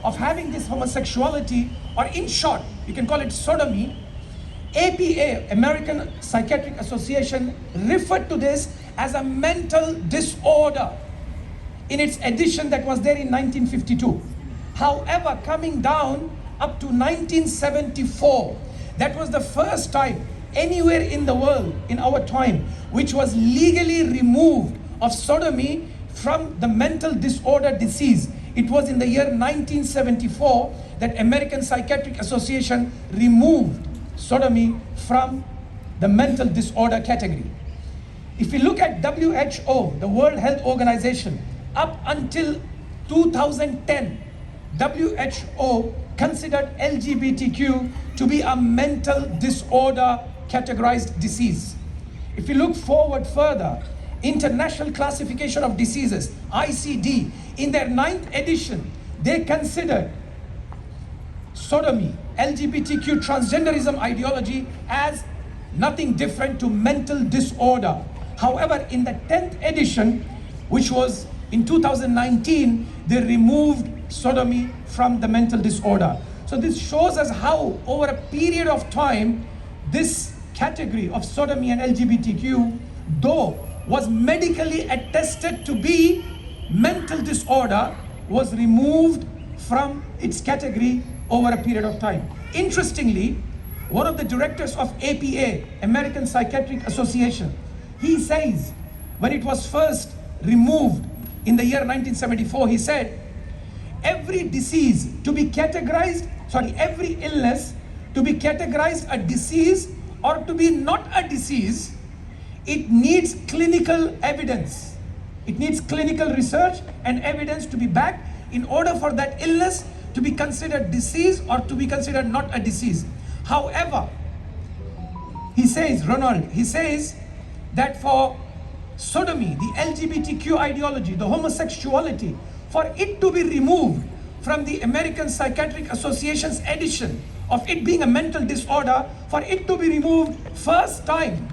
of having this homosexuality, or in short, you can call it sodomy, APA, American Psychiatric Association, referred to this as a mental disorder in its edition that was there in 1952. However, coming down up to 1974, that was the first time anywhere in the world in our time which was legally removed of sodomy from the mental disorder disease. It was in the year 1974 that American Psychiatric Association removed sodomy from the mental disorder category. If you look at WHO, the World Health Organization, up until 2010, WHO considered LGBTQ to be a mental disorder categorized disease. If you look forward further, International Classification of Diseases, ICD, in their 9th edition, they considered sodomy, LGBTQ, transgenderism ideology as nothing different to mental disorder. However, in the 10th edition, which was in 2019, they removed sodomy from the mental disorder. So this shows us how over a period of time, this category of sodomy and LGBTQ, though was medically attested to be mental disorder, was removed from its category over a period of time. Interestingly, one of the directors of APA, American Psychiatric Association, he says when it was first removed in the year 1974, he said, every disease to be categorized, every illness to be categorized a disease or to be not a disease, it needs clinical evidence. It needs clinical research and evidence to be backed in order for that illness to be considered disease or to be considered not a disease. However, he says, Ronald, he says that for sodomy, the LGBTQ ideology, the homosexuality, for it to be removed from the American Psychiatric Association's edition of it being a mental disorder, for it to be removed, first time,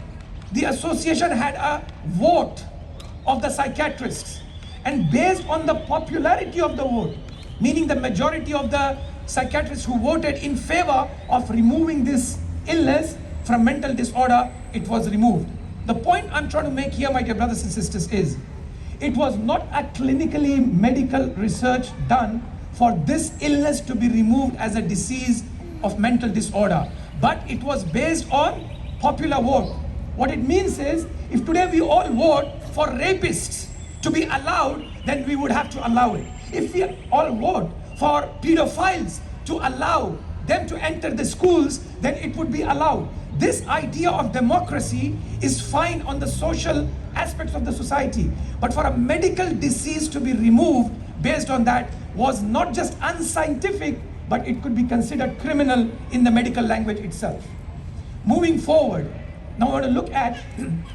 the association had a vote of the psychiatrists. And based on the popularity of the vote, meaning the majority of the psychiatrists who voted in favor of removing this illness from mental disorder, it was removed. The point I'm trying to make here, my dear brothers and sisters, is it was not a clinically medical research done for this illness to be removed as a disease of mental disorder, but it was based on popular vote. What it means is, if today we all vote for rapists to be allowed, then we would have to allow it. If we all vote for pedophiles to allow them to enter the schools, then it would be allowed. This idea of democracy is fine on the social aspects of the society, but for a medical disease to be removed based on that was not just unscientific, but it could be considered criminal in the medical language itself. Moving forward, now I want to look at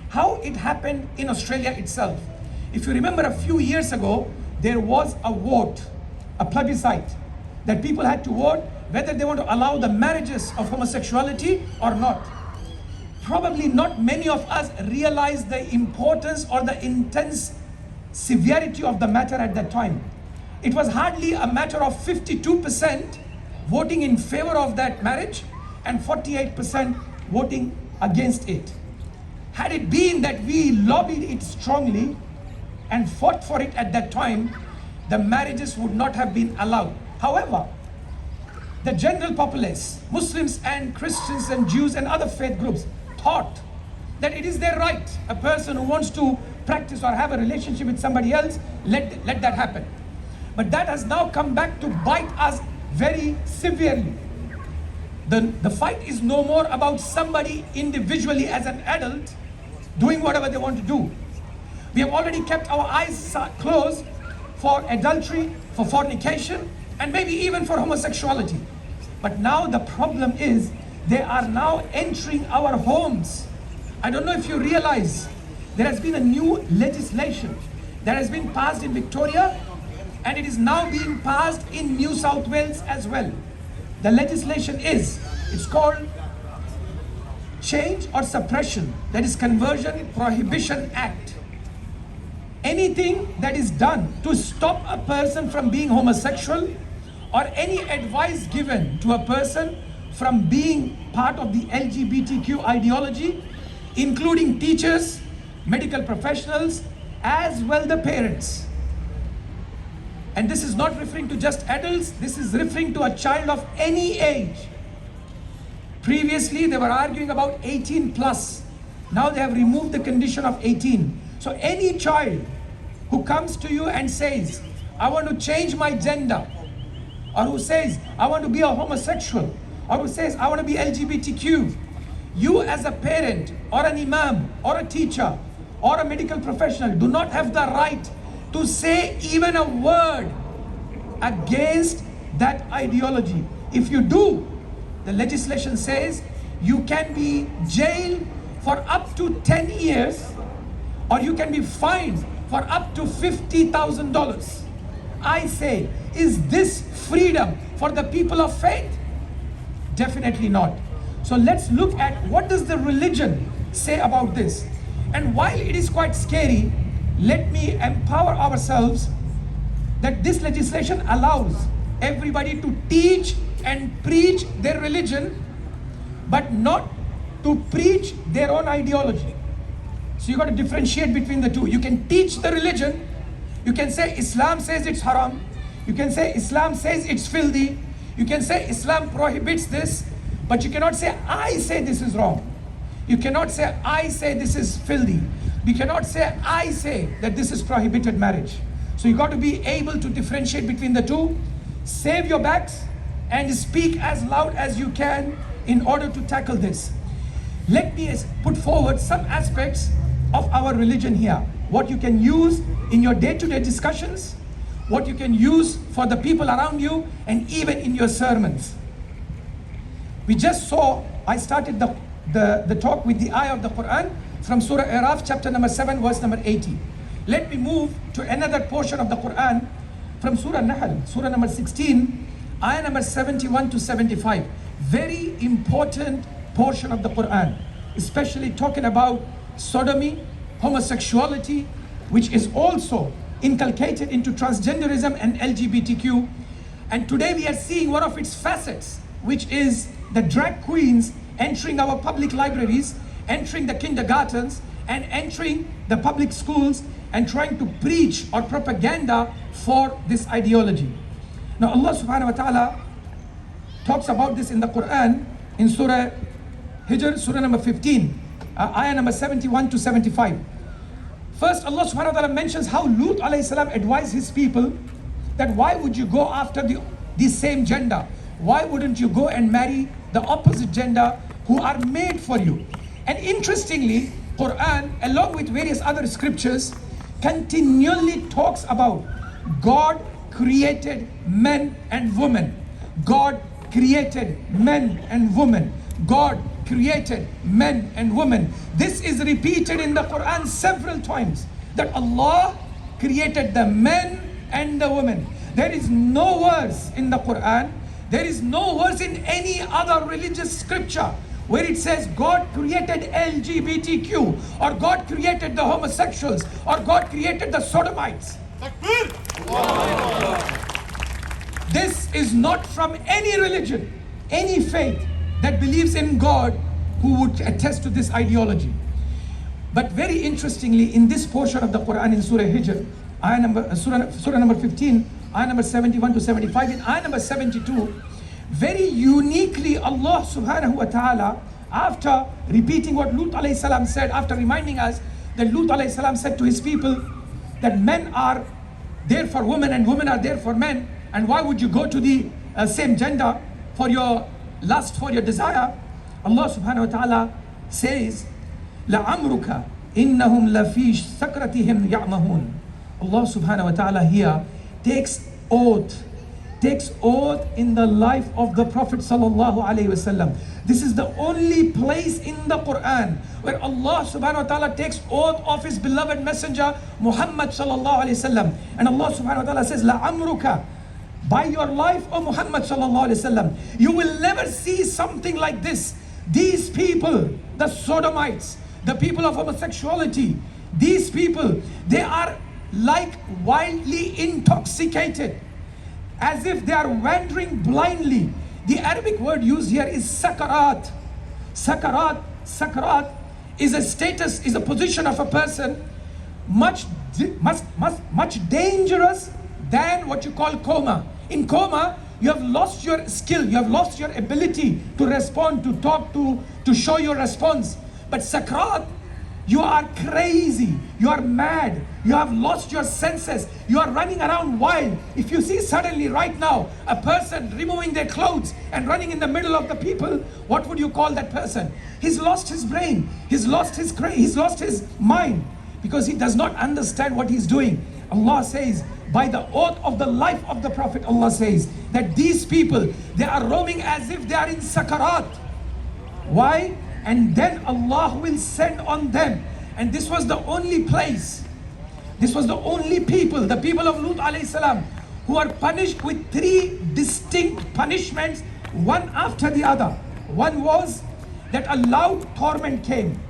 how it happened in Australia itself. If you remember, a few years ago, there was a vote, a plebiscite, that people had to vote whether they want to allow the marriages of homosexuality or not. Probably not many of us realized the importance or the intense severity of the matter at that time. It was hardly a matter of 52% voting in favor of that marriage and 48% voting against it. Had it been that we lobbied it strongly and fought for it at that time, the marriages would not have been allowed. However, the general populace, Muslims and Christians and Jews and other faith groups, thought that it is their right. A person who wants to practice or have a relationship with somebody else, let that happen. But that has now come back to bite us very severely. The fight is no more about somebody individually as an adult doing whatever they want to do. We have already kept our eyes closed for adultery, for fornication, and maybe even for homosexuality. But now the problem is they are now entering our homes. I don't know if you realize there has been a new legislation that has been passed in Victoria, and it is now being passed in New South Wales as well. The legislation it's called Change or Suppression, that is Conversion Prohibition Act. Anything that is done to stop a person from being homosexual or any advice given to a person from being part of the LGBTQ ideology, including teachers, medical professionals, as well the parents. And this is not referring to just adults, this is referring to a child of any age. Previously, they were arguing about 18 plus. Now they have removed the condition of 18. So any child who comes to you and says, I want to change my gender, or who says, I want to be a homosexual, or who says, I want to be LGBTQ, you as a parent, or an imam, or a teacher, or a medical professional do not have the right to say even a word against that ideology. If you do, the legislation says you can be jailed for up to 10 years, or you can be fined for up to $50,000. I say, is this freedom for the people of faith? Definitely not. So let's look at what does the religion say about this. And while it is quite scary, let me empower ourselves that this legislation allows everybody to teach and preach their religion, but not to preach their own ideology. So you got to differentiate between the two. You can teach the religion. You can say Islam says it's haram. You can say Islam says it's filthy. You can say Islam prohibits this, but you cannot say I say this is wrong. You cannot say I say this is filthy. You cannot say I say that this is prohibited marriage. So you got to be able to differentiate between the two. Save your backs and speak as loud as you can in order to tackle this. Let me put forward some aspects of our religion here. What you can use in your day-to-day discussions, what you can use for the people around you, and even in your sermons. We just saw, I started the talk with the ayah of the Quran from Surah Araf, chapter number 7, verse number 80. Let me move to another portion of the Quran from Surah Nahl, Surah number 16, ayah number 71 to 75. Very important portion of the Quran, especially talking about sodomy, homosexuality, which is also inculcated into transgenderism and LGBTQ. And today we are seeing one of its facets, which is the drag queens entering our public libraries, entering the kindergartens, and entering the public schools and trying to preach or propaganda for this ideology. Now Allah subhanahu wa ta'ala talks about this in the Quran in Surah Hijr, Surah number 15, ayah number 71 to 75. First, Allah subhanahu wa ta'ala mentions how Lut alayhi salam advised his people that why would you go after the same gender? Why wouldn't you go and marry the opposite gender who are made for you? And interestingly, Quran, along with various other scriptures, continually talks about God created men and women. God created men and women. God created men and women. This is repeated in the Quran several times, that Allah created the men and the women. There is no verse in the Quran, there is no verse in any other religious scripture where it says God created LGBTQ, or God created the homosexuals, or God created the sodomites. This is not from any religion, any faith that believes in God who would attest to this ideology. But very interestingly, in this portion of the Quran in Surah Hijr, Surah number 15, ayah number 71 to 75, in ayah number 72, very uniquely Allah subhanahu wa ta'ala, after repeating what Lut alayhi salam said, after reminding us that Lut alayhi salam said to his people that men are there for women and women are there for men, and why would you go to the same gender for your lust, for your desire? Allah subhanahu wa ta'ala says, لَعَمْرُكَ إِنَّهُمْ لَفِي سَكْرَتِهِمْ يَعْمَهُونَ. Allah subhanahu wa ta'ala here takes oath in the life of the Prophet sallallahu alaihi wasallam. This is the only place in the Quran where Allah subhanahu wa ta'ala takes oath of his beloved messenger Muhammad sallallahu alaihi wasallam. And Allah subhanahu wa ta'ala says, لَعَمْرُكَ, by your life, O Muhammad sallallahu alaihi wasallam, you will never see something like this. These people, the sodomites, the people of homosexuality, these people, they are like wildly intoxicated. as if they are wandering blindly. The Arabic word used here is sakarat. Sakarat is a status, is a position of a person much dangerous than what you call coma. In coma, you have lost your skill, you have lost your ability to respond, to talk, to show your response. But sakrat, you are crazy, you are mad, you have lost your senses, you are running around wild. If you see suddenly right now a person removing their clothes and running in the middle of the people, what would you call that person? He's lost his brain, he's lost his mind, because he does not understand what he's doing. Allah says, by the oath of the life of the Prophet, Allah says that these people, they are roaming as if they are in sakarat. Why? And then Allah will send on them. And this was the only place, this was the only people, the people of Lut alayhi salam, who are punished with 3 distinct punishments, one after the other. One was that a loud torment came.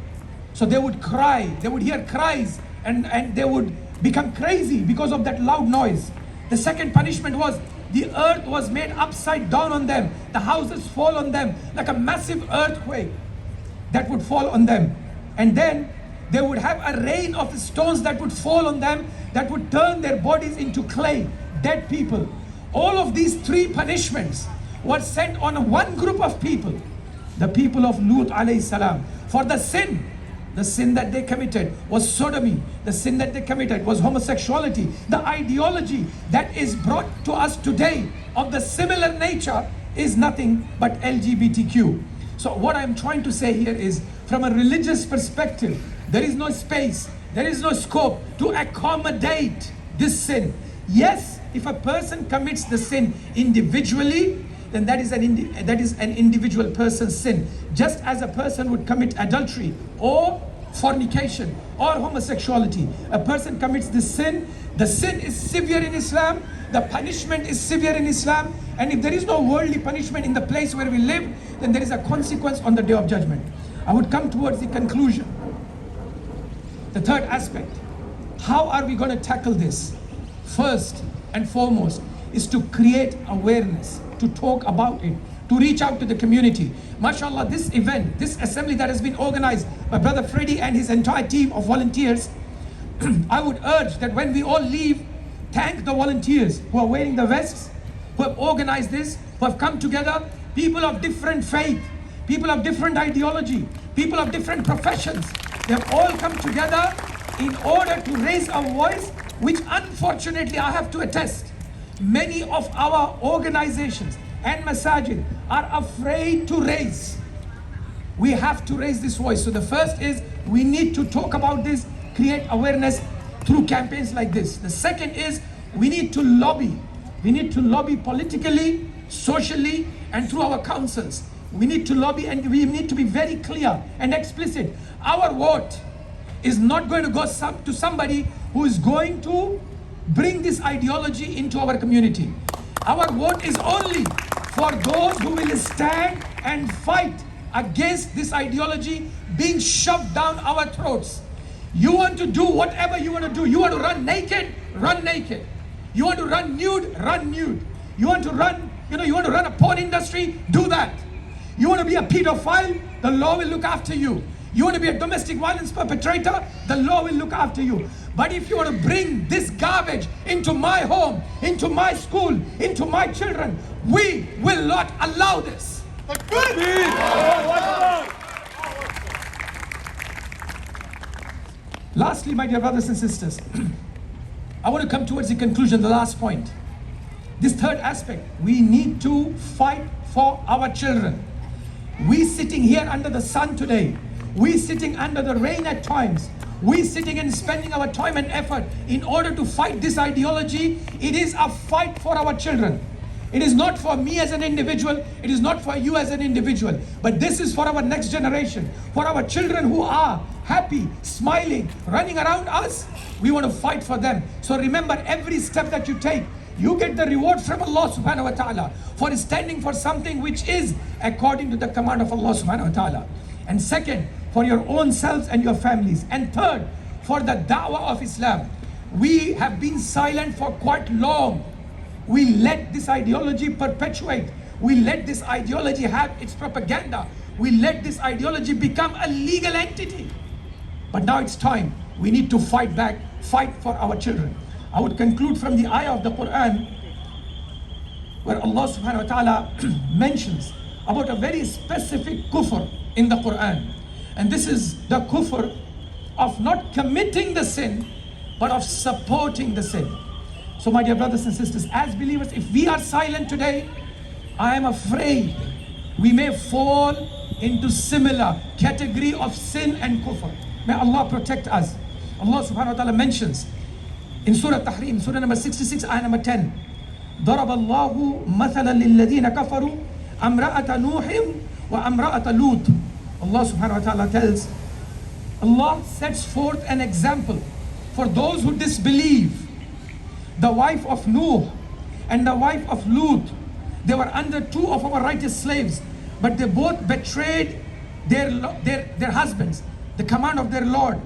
So they would cry, they would hear cries, and they would become crazy because of that loud noise. The second punishment was the earth was made upside down on them. The houses fall on them like a massive earthquake that would fall on them. And then they would have a rain of stones that would fall on them, that would turn their bodies into clay, dead people. All of these 3 punishments were sent on one group of people, the people of Lut alayhi salam, for the sin. The sin that they committed was sodomy. The sin that they committed was homosexuality. The ideology that is brought to us today of the similar nature is nothing but LGBTQ. So what I'm trying to say here is, from a religious perspective, there is no space, there is no scope to accommodate this sin. Yes, if a person commits the sin individually, then that is an individual person's sin. Just as a person would commit adultery or fornication or homosexuality, a person commits this sin. The sin is severe in Islam, the punishment is severe in Islam, and if there is no worldly punishment in the place where we live, then there is a consequence on the Day of Judgment. I would come towards the conclusion. The third aspect, how are we going to tackle this? First and foremost is to create awareness, to talk about it, to reach out to the community. MashaAllah, this event, this assembly that has been organized by Brother Freddy and his entire team of volunteers, I would urge that when we all leave, thank the volunteers who are wearing the vests, who have organized this, who have come together, people of different faith, people of different ideology, people of different professions. They have all come together in order to raise a voice, which unfortunately I have to attest, many of our organizations and masajid are afraid to raise. We have to raise this voice. So the first is, we need to talk about this, create awareness through campaigns like this. The second is, we need to lobby. We need to lobby politically, socially, and through our councils. We need to lobby, and we need to be very clear and explicit. Our vote is not going to go to somebody who is going to bring this ideology into our community. Our vote is only for those who will stand and fight against this ideology being shoved down our throats. You want to do whatever you want to do. You want to run naked, run naked. You want to run nude, run nude. You want to run, you want to run a porn industry, do that. You want to be a pedophile, the law will look after you. You want to be a domestic violence perpetrator, the law will look after you. But if you want to bring this garbage into my home, into my school, into my children, we will not allow this. Lastly, my dear brothers and sisters, I want to come towards the conclusion, the last point. This third aspect, we need to fight for our children. We sitting here under the sun today, we sitting under the rain at times, we sitting and spending our time and effort in order to fight this ideology. It is a fight for our children. It is not for me as an individual, it is not for you as an individual, but this is for our next generation, for our children who are happy, smiling, running around us. We want to fight for them. So remember, every step that you take, you get the reward from Allah subhanahu wa ta'ala for standing for something which is according to the command of Allah subhanahu wa ta'ala. And second, for your own selves and your families. And third, for the da'wah of Islam. We have been silent for quite long. We let this ideology perpetuate. We let this ideology have its propaganda. We let this ideology become a legal entity. But now it's time. We need to fight back, fight for our children. I would conclude from the ayah of the Quran where Allah subhanahu wa ta'ala mentions about a very specific kufr in the Quran. And this is the kufr of not committing the sin, but of supporting the sin. So my dear brothers and sisters, as believers, if we are silent today, I am afraid we may fall into similar category of sin and kufr. May Allah protect us. Allah subhanahu wa ta'ala mentions in Surah Tahrim, Surah number 66, ayah number 10, ضرب الله مثلا للذين كفروا امرأة نوح وامرأة لوط. Allah subhanahu wa ta'ala tells, Allah sets forth an example for those who disbelieve. The wife of Nuh and the wife of Lut, they were under two of our righteous slaves, but they both betrayed their husbands, the command of their Lord.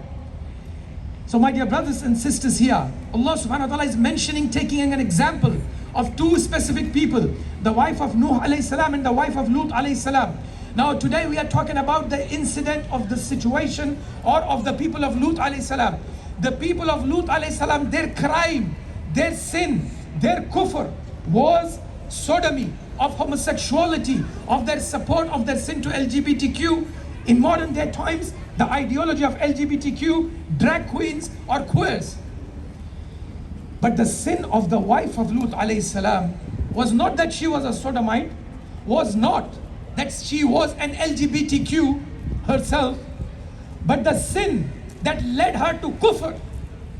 So my dear brothers and sisters, here Allah subhanahu wa ta'ala is mentioning, taking an example of two specific people, the wife of Nuh alayhi salam and the wife of Lut alayhi salam. Now today we are talking about the incident of the situation or of the people of Lut alayhi salam. The people of Lut alayhi salam, their crime, their sin, their kufr was sodomy, of homosexuality, of their support of their sin to LGBTQ. In modern day times, the ideology of LGBTQ, drag queens or queers. But the sin of the wife of Lut alayhi salam was not that she was a sodomite, was not that she was an LGBTQ herself, but the sin that led her to kufr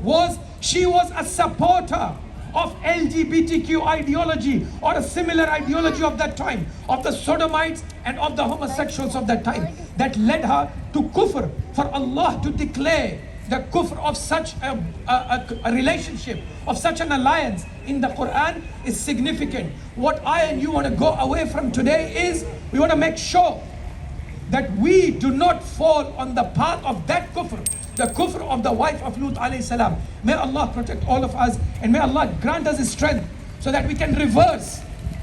was she was a supporter of LGBTQ ideology or a similar ideology of that time, of the sodomites and of the homosexuals of that time, that led her to kufr. For Allah to declare the kufr of such a relationship, of such an alliance in the Quran is significant. What I and you want to go away from today is, we want to make sure that we do not fall on the path of that kufr, the kufr of the wife of Lut alayhi salam. May Allah protect all of us, and may Allah grant us His strength so that we can reverse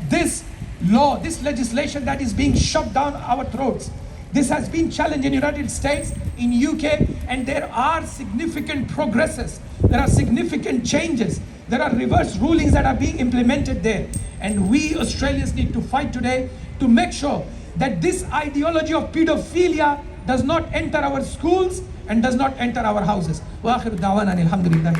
this law, this legislation that is being shoved down our throats. This has been challenged in the United States, in UK, and there are significant progresses. There are significant changes. There are reverse rulings that are being implemented there. And we Australians need to fight today to make sure that this ideology of pedophilia does not enter our schools and does not enter our houses. Wa akhiru da'wana alhamdulillah.